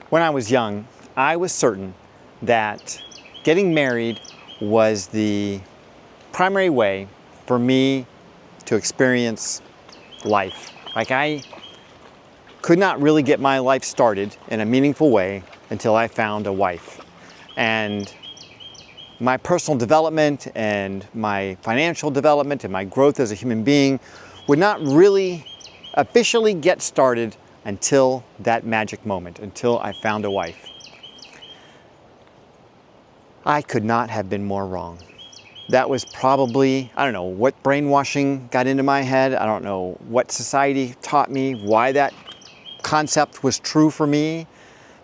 When I was young, I was certain that getting married was the primary way for me to experience life. Like, I could not really get my life started in a meaningful way until I found a wife. And my personal development and my financial development and my growth as a human being would not really officially get started until that magic moment, until I found a wife. I could not have been more wrong. That was probably, I don't know what brainwashing got into my head. I don't know what society taught me, why that concept was true for me.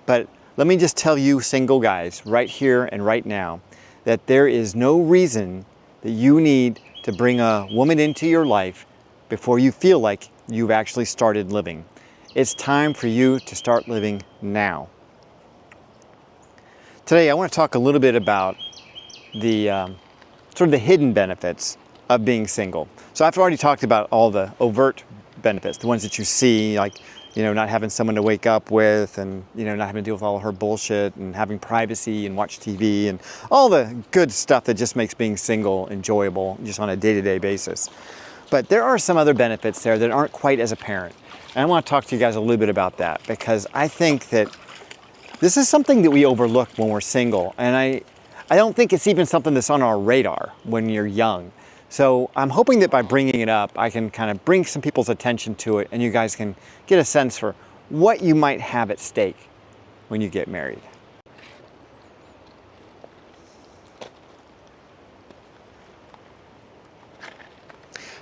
But let me just tell you single guys right here and right now that there is no reason that you need to bring a woman into your life before you feel like you've actually started living. It's time for you to start living now. Today I want to talk a little bit about the sort of the hidden benefits of being single. So I've already talked about all the overt benefits, the ones that you see, like, you know, not having someone to wake up with, and, you know, not having to deal with all her bullshit, and having privacy and watch TV and all the good stuff that just makes being single enjoyable just on a day-to-day basis. But there are some other benefits there that aren't quite as apparent. And I want to talk to you guys a little bit about that, because I think that this is something that we overlook when we're single. And I don't think it's even something that's on our radar when you're young. So I'm hoping that by bringing it up, I can kind of bring some people's attention to it, and you guys can get a sense for what you might have at stake when you get married.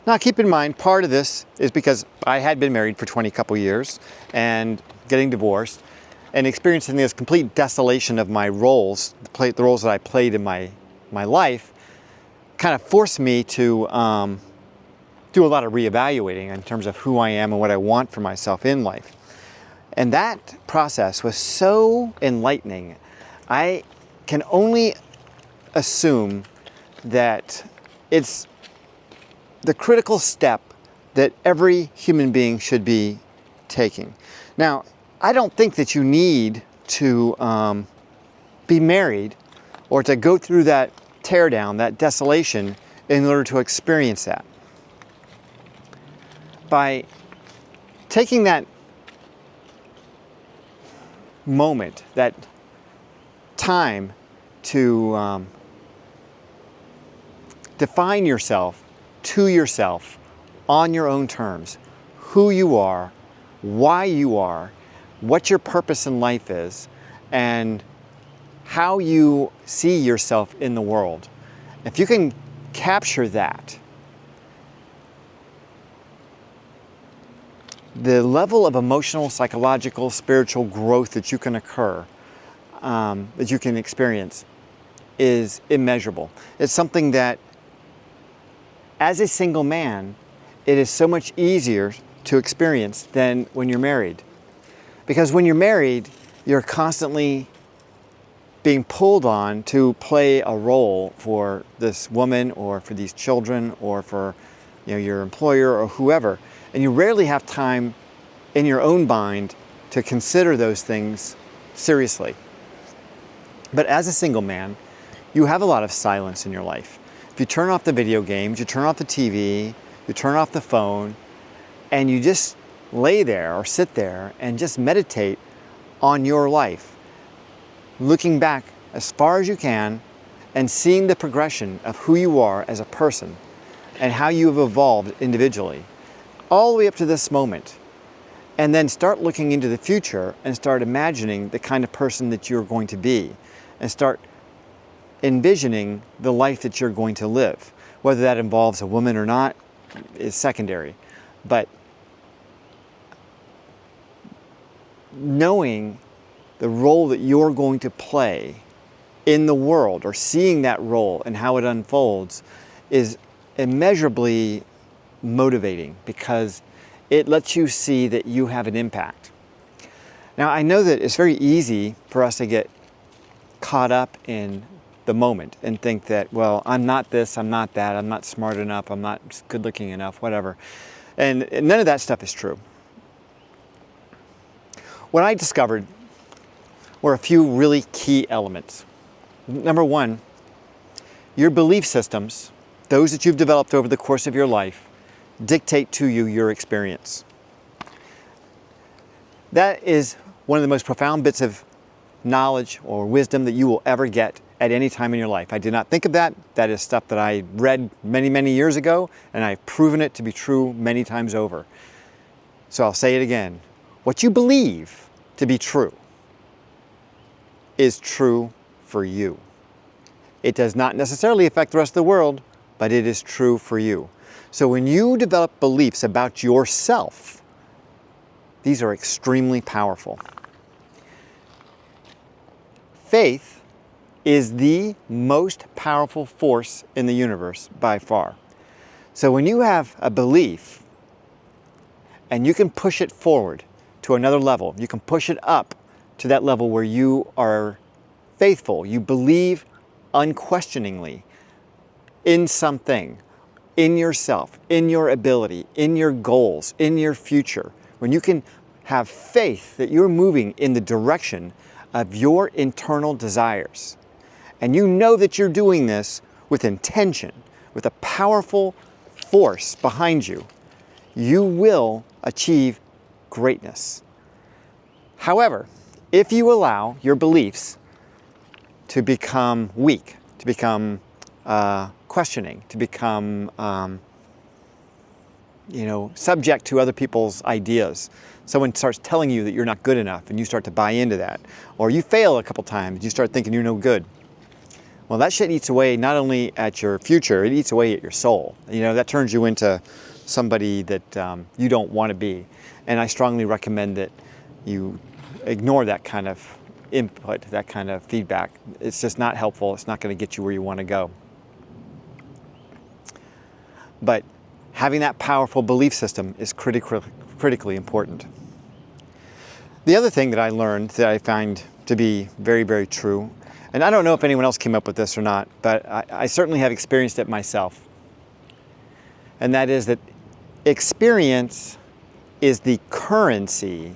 Now, keep in mind, part of this is because I had been married for 20 couple years and getting divorced and experiencing this complete desolation of my roles, the roles that I played in my life, kind of forced me to do a lot of reevaluating in terms of who I am and what I want for myself in life. And that process was so enlightening. I can only assume that it's the critical step that every human being should be taking. Now, I don't think that you need to be married or to go through that teardown, that desolation, in order to experience that. By taking that moment, that time to define yourself to yourself on your own terms, who you are, why you are, what your purpose in life is, and how you see yourself in the world. If you can capture that, the level of emotional, psychological, spiritual growth that you can that you can experience is immeasurable. It's something that, as a single man, it is so much easier to experience than when you're married. Because when you're married, you're constantly being pulled on to play a role for this woman or for these children or for, you know, your employer or whoever. And you rarely have time in your own mind to consider those things seriously. But as a single man, you have a lot of silence in your life. If you turn off the video games, you turn off the TV, you turn off the phone, and you just lay there or sit there and just meditate on your life, looking back as far as you can and seeing the progression of who you are as a person and how you have evolved individually, all the way up to this moment. And then start looking into the future and start imagining the kind of person that you're going to be, and start envisioning the life that you're going to live. Whether that involves a woman or not is secondary. But knowing the role that you're going to play in the world, or seeing that role and how it unfolds, is immeasurably motivating, because it lets you see that you have an impact. Now, I know that it's very easy for us to get caught up in the moment and think that, well, I'm not this, I'm not that, I'm not smart enough, I'm not good looking enough, whatever. And none of that stuff is true. What I discovered were a few really key elements. Number one, your belief systems, those that you've developed over the course of your life, dictate to you your experience. That is one of the most profound bits of knowledge or wisdom that you will ever get at any time in your life. I did not think of that. That is stuff that I read many, many years ago, and I've proven it to be true many times over. So I'll say it again. What you believe to be true is true for you. It does not necessarily affect the rest of the world, but it is true for you. So when you develop beliefs about yourself, these are extremely powerful. Faith is the most powerful force in the universe by far. So when you have a belief and you can push it forward to another level, you can push it up to that level where you are faithful, you believe unquestioningly in something, in yourself, in your ability, in your goals, in your future, when you can have faith that you're moving in the direction of your internal desires, and you know that you're doing this with intention, with a powerful force behind you, you will achieve greatness. However, if you allow your beliefs to become weak, to become questioning, to become subject to other people's ideas. Someone starts telling you that you're not good enough and you start to buy into that. Or you fail a couple times, you start thinking you're no good. Well, that shit eats away not only at your future, it eats away at your soul. That turns you into somebody that you don't want to be. And I strongly recommend that you ignore that kind of input, that kind of feedback. It's just not helpful. It's not going to get you where you want to go. But having that powerful belief system is critically important. The other thing that I learned that I find to be very, very true, and I don't know if anyone else came up with this or not, but I certainly have experienced it myself, and that is that experience is the currency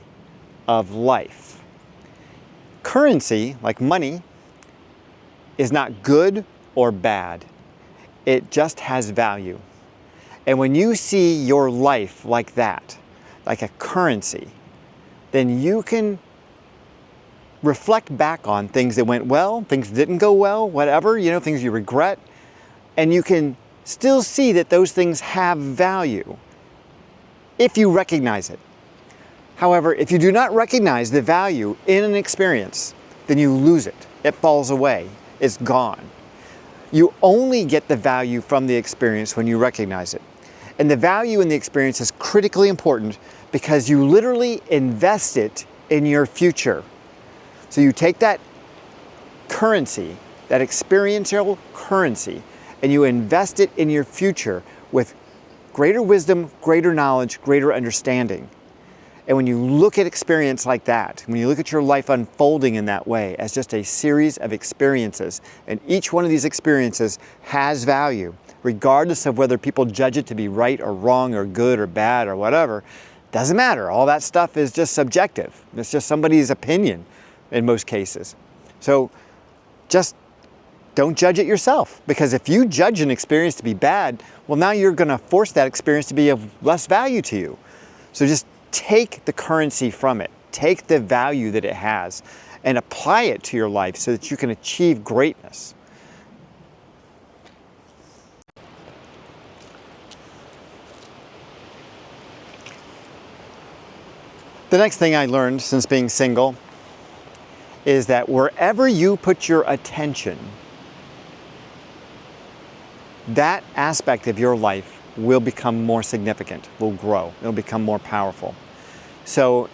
of life. Currency, like money, is not good or bad. It just has value. And when you see your life like that, like a currency, then you can reflect back on things that went well, things that didn't go well, whatever, things you regret, and you can still see that those things have value if you recognize it. However, if you do not recognize the value in an experience, then you lose it. It falls away. It's gone. You only get the value from the experience when you recognize it. And the value in the experience is critically important because you literally invest it in your future. So you take that currency, that experiential currency, and you invest it in your future with greater wisdom, greater knowledge, greater understanding. And when you look at experience like that, when you look at your life unfolding in that way as just a series of experiences, and each one of these experiences has value, regardless of whether people judge it to be right or wrong or good or bad or whatever, doesn't matter. All that stuff is just subjective. It's just somebody's opinion in most cases. So just don't judge it yourself, because if you judge an experience to be bad, well, now you're going to force that experience to be of less value to you. So just take the currency from it, take the value that it has, and apply it to your life so that you can achieve greatness. The next thing I learned since being single is that wherever you put your attention, that aspect of your life will become more significant, will grow, it'll become more powerful. So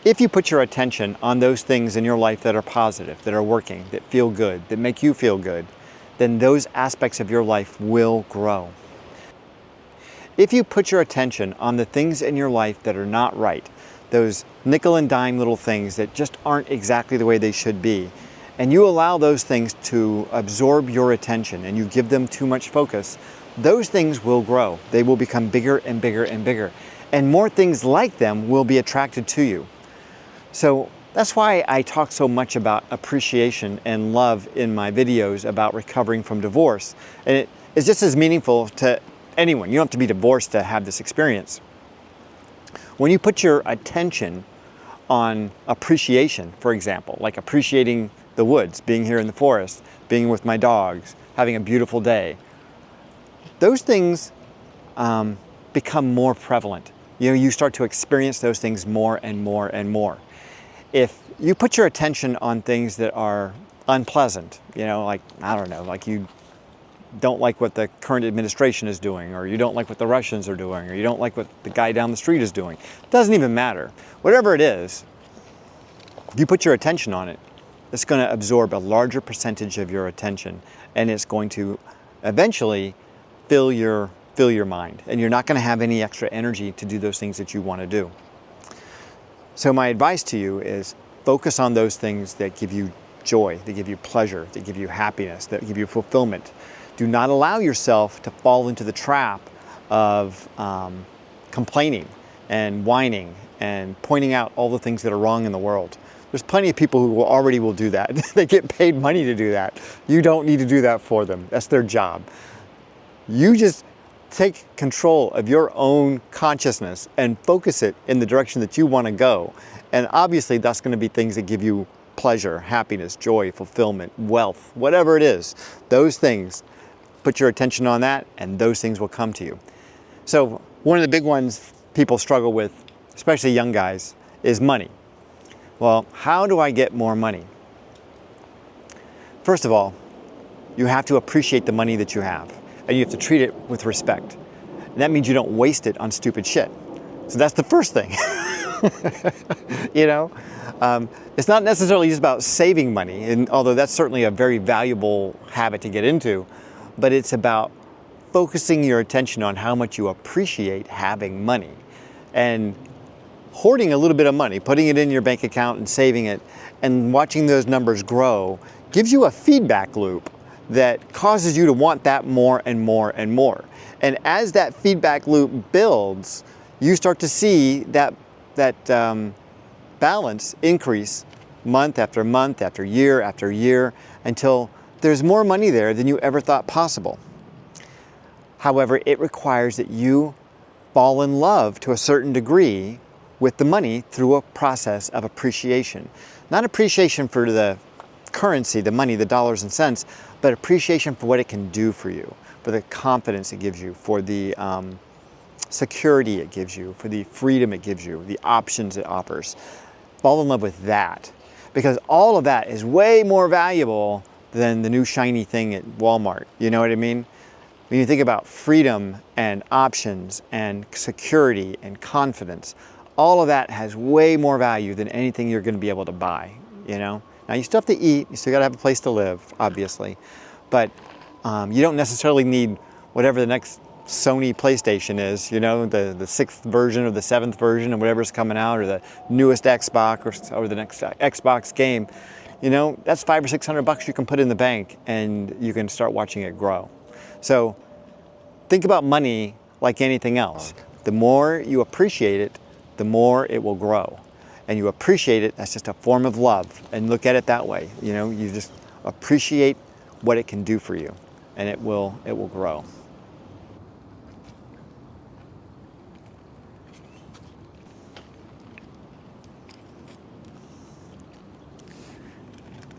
if you put your attention on those things in your life that are positive, that are working, that feel good, that make you feel good, then those aspects of your life will grow. If you put your attention on the things in your life that are not right, those nickel and dime little things that just aren't exactly the way they should be, and you allow those things to absorb your attention and you give them too much focus, those things will grow. They will become bigger and bigger and bigger. And more things like them will be attracted to you. So That's why I talk so much about appreciation and love in my videos about recovering from divorce. And it is just as meaningful to anyone. You don't have to be divorced to have this experience. When you put your attention on appreciation, for example, like appreciating the woods, being here in the forest, being with my dogs, having a beautiful day, those things become more prevalent. You start to experience those things more and more and more. If you put your attention on things that are unpleasant, like, I don't know, like you don't like what the current administration is doing, or you don't like what the Russians are doing, or you don't like what the guy down the street is doing. It doesn't even matter. Whatever it is, if you put your attention on it, it's going to absorb a larger percentage of your attention, and it's going to eventually fill your mind, and you're not going to have any extra energy to do those things that you want to do. So my advice to you is focus on those things that give you joy, that give you pleasure, that give you happiness, that give you fulfillment. Do not allow yourself to fall into the trap of complaining and whining and pointing out all the things that are wrong in the world. There's plenty of people who already will do that. They get paid money to do that. You don't need to do that for them. That's their job. You just take control of your own consciousness and focus it in the direction that you want to go. And obviously that's going to be things that give you pleasure, happiness, joy, fulfillment, wealth, whatever it is. Those things, put your attention on that and those things will come to you. So one of the big ones people struggle with, especially young guys, is money. Well, how do I get more money? First of all, you have to appreciate the money that you have. And you have to treat it with respect. And that means you don't waste it on stupid shit. So that's the first thing. It's not necessarily just about saving money, and although that's certainly a very valuable habit to get into, but it's about focusing your attention on how much you appreciate having money and hoarding a little bit of money, putting it in your bank account and saving it and watching those numbers grow gives you a feedback loop that causes you to want that more and more and more. And as that feedback loop builds, you start to see that balance increase month after month, after year, until there's more money there than you ever thought possible. However, it requires that you fall in love to a certain degree with the money through a process of appreciation. Not appreciation for the currency, the money, the dollars and cents, but appreciation for what it can do for you, for the confidence it gives you, for the security it gives you, for the freedom it gives you, the options it offers. Fall in love with that, because all of that is way more valuable than the new shiny thing at Walmart. You know what I mean? When you think about freedom and options and security and confidence, all of that has way more value than anything you're going to be able to buy, Now you still have to eat, you still got to have a place to live, obviously, but you don't necessarily need whatever the next Sony PlayStation is, the 6th version or the 7th version or whatever's coming out, or the newest Xbox or the next Xbox game. That's $500 or $600 you can put in the bank and you can start watching it grow. So think about money like anything else. The more you appreciate it, the more it will grow. And you appreciate it, that's just a form of love. And look at it that way. You just appreciate what it can do for you, and it will grow.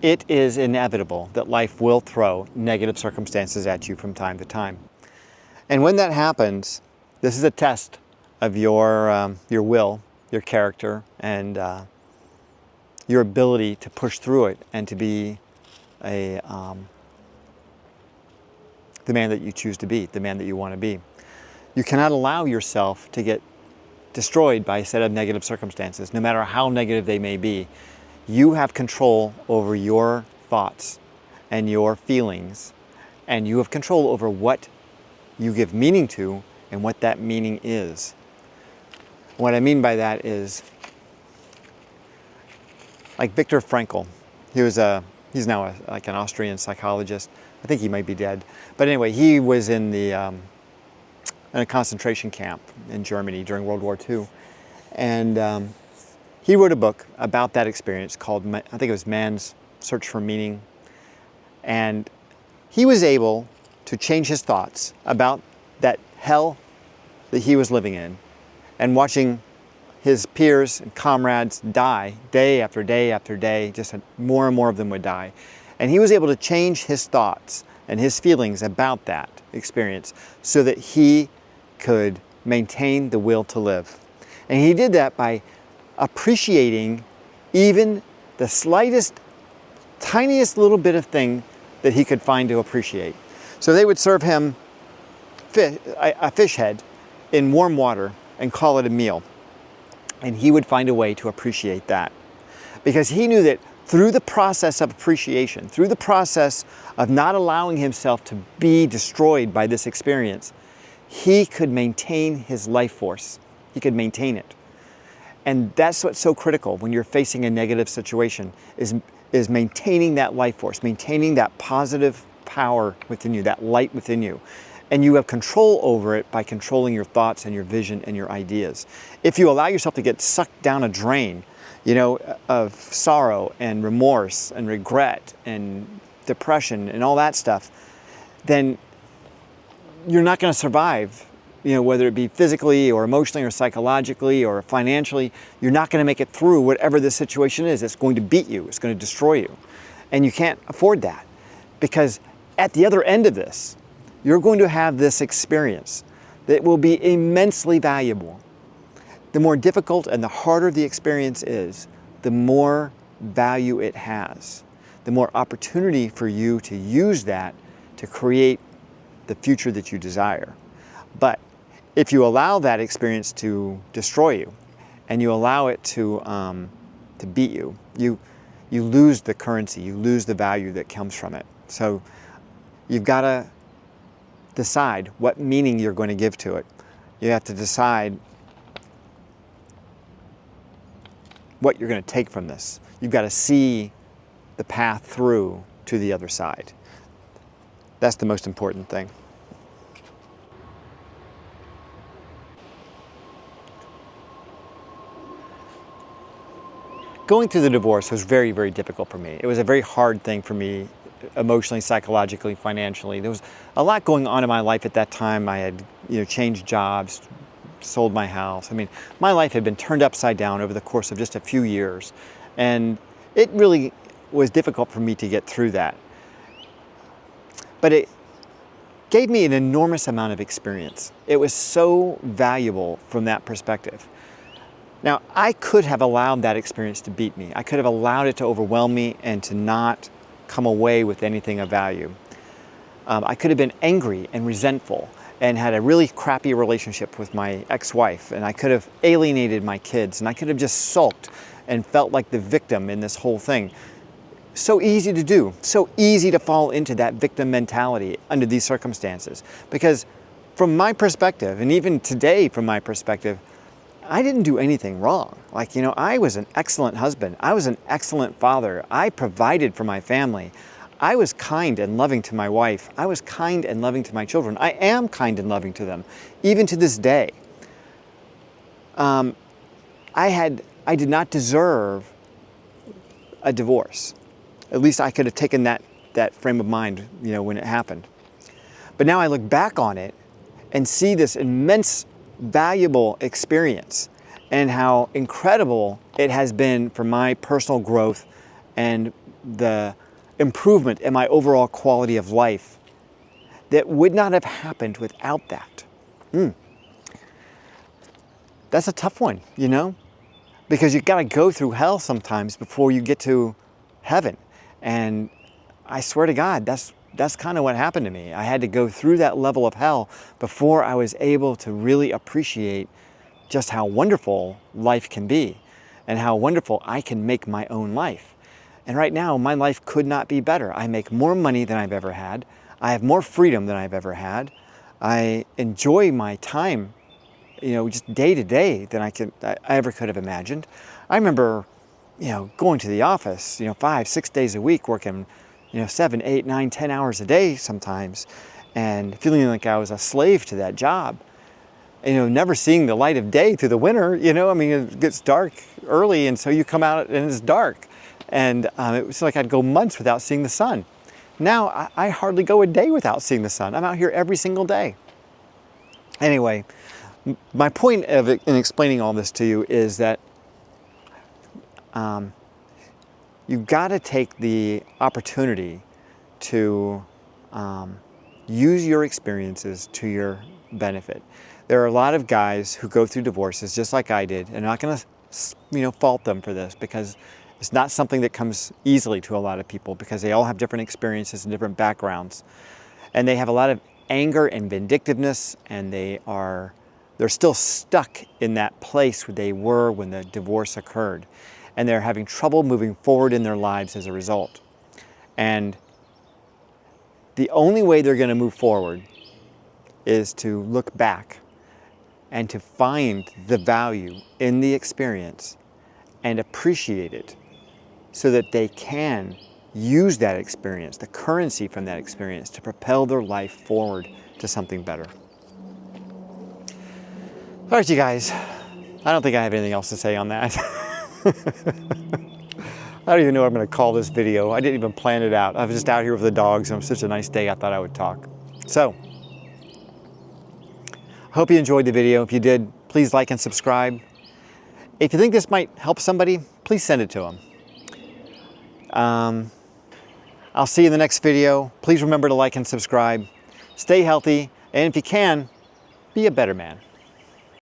It is inevitable that life will throw negative circumstances at you from time to time. And when that happens, this is a test of your will, your character, and your ability to push through it and to be the man that you choose to be, the man that you want to be. You cannot allow yourself to get destroyed by a set of negative circumstances, no matter how negative they may be. You have control over your thoughts and your feelings, and you have control over what you give meaning to and what that meaning is. What I mean by that is, like Viktor Frankl, he's now like an Austrian psychologist. I think he might be dead, but anyway, he was in a concentration camp in Germany during World War II, and He wrote a book about that experience called, I think it was Man's Search for Meaning. And he was able to change his thoughts about that hell that he was living in and watching his peers and comrades die day after day after day, just more and more of them would die. And he was able to change his thoughts and his feelings about that experience so that he could maintain the will to live. And he did that by appreciating even the slightest, tiniest little bit of thing that he could find to appreciate. So they would serve him a fish head in warm water and call it a meal. And he would find a way to appreciate that. Because he knew that through the process of appreciation, through the process of not allowing himself to be destroyed by this experience, he could maintain his life force. He could maintain it. And that's what's so critical when you're facing a negative situation, is maintaining that life force, maintaining that positive power within you, that light within you. And you have control over it by controlling your thoughts and your vision and your ideas. If you allow yourself to get sucked down a drain, of sorrow and remorse and regret and depression and all that stuff, then you're not going to survive, whether it be physically or emotionally or psychologically or financially. You're not going to make it through whatever the situation is. It's going to beat you. It's going to destroy you. And you can't afford that, because at the other end of this, you're going to have this experience that will be immensely valuable. The more difficult and the harder the experience is, the more value it has, the more opportunity for you to use that to create the future that you desire. But if you allow that experience to destroy you and you allow it to beat you, you lose the currency, you lose the value that comes from it. So you've got to decide what meaning you're going to give to it. You have to decide what you're going to take from this. You've got to see the path through to the other side. That's the most important thing. Going through the divorce was very, very difficult for me. It was a very hard thing for me, emotionally, psychologically, financially. There was a lot going on in my life at that time. I had, changed jobs, sold my house. I mean, my life had been turned upside down over the course of just a few years. And it really was difficult for me to get through that. But it gave me an enormous amount of experience. It was so valuable from that perspective. Now, I could have allowed that experience to beat me. I could have allowed it to overwhelm me and to not come away with anything of value. I could have been angry and resentful and had a really crappy relationship with my ex-wife, and I could have alienated my kids, and I could have just sulked and felt like the victim in this whole thing. So easy to do, so easy to fall into that victim mentality under these circumstances. Because from my perspective, and even today from my perspective, I didn't do anything wrong. I was an excellent husband. I was an excellent father. I provided for my family. I was kind and loving to my wife. I was kind and loving to my children. I am kind and loving to them, even to this day. I did not deserve a divorce. At least I could have taken that frame of mind, when it happened. But now I look back on it and see this immense, valuable experience and how incredible it has been for my personal growth and the improvement in my overall quality of life that would not have happened without that. That's a tough one, because you've got to go through hell sometimes before you get to heaven. And I swear to God, that's kind of what happened to me. I had to go through that level of hell before I was able to really appreciate just how wonderful life can be and how wonderful I can make my own life. And right now, my life could not be better. I make more money than I've ever had. I have more freedom than I've ever had. I enjoy my time, just day to day than I ever could have imagined. I remember, going to the office, 5, 6 days a week, working, 7, 8, 9, 10 hours a day sometimes, and feeling like I was a slave to that job. never seeing the light of day through the winter, I mean, it gets dark early, and so you come out and it's dark. And it was like I'd go months without seeing the sun. Now, I hardly go a day without seeing the sun. I'm out here every single day. Anyway, my point in explaining all this to you is that you've got to take the opportunity to use your experiences to your benefit. There are a lot of guys who go through divorces just like I did, and I'm not going to fault them for this, because it's not something that comes easily to a lot of people, because they all have different experiences and different backgrounds. And they have a lot of anger and vindictiveness, and they're still stuck in that place where they were when the divorce occurred. And they're having trouble moving forward in their lives as a result. And the only way they're going to move forward is to look back and to find the value in the experience and appreciate it, so that they can use that experience, the currency from that experience, to propel their life forward to something better. All right, you guys, I don't think I have anything else to say on that. I don't even know what I'm going to call this video. I didn't even plan it out. I was just out here with the dogs, and it was such a nice day, I thought I would talk. So, I hope you enjoyed the video. If you did, please like and subscribe. If you think this might help somebody, please send it to them. I'll see you in the next video. Please remember to like and subscribe. Stay healthy, and if you can, be a better man.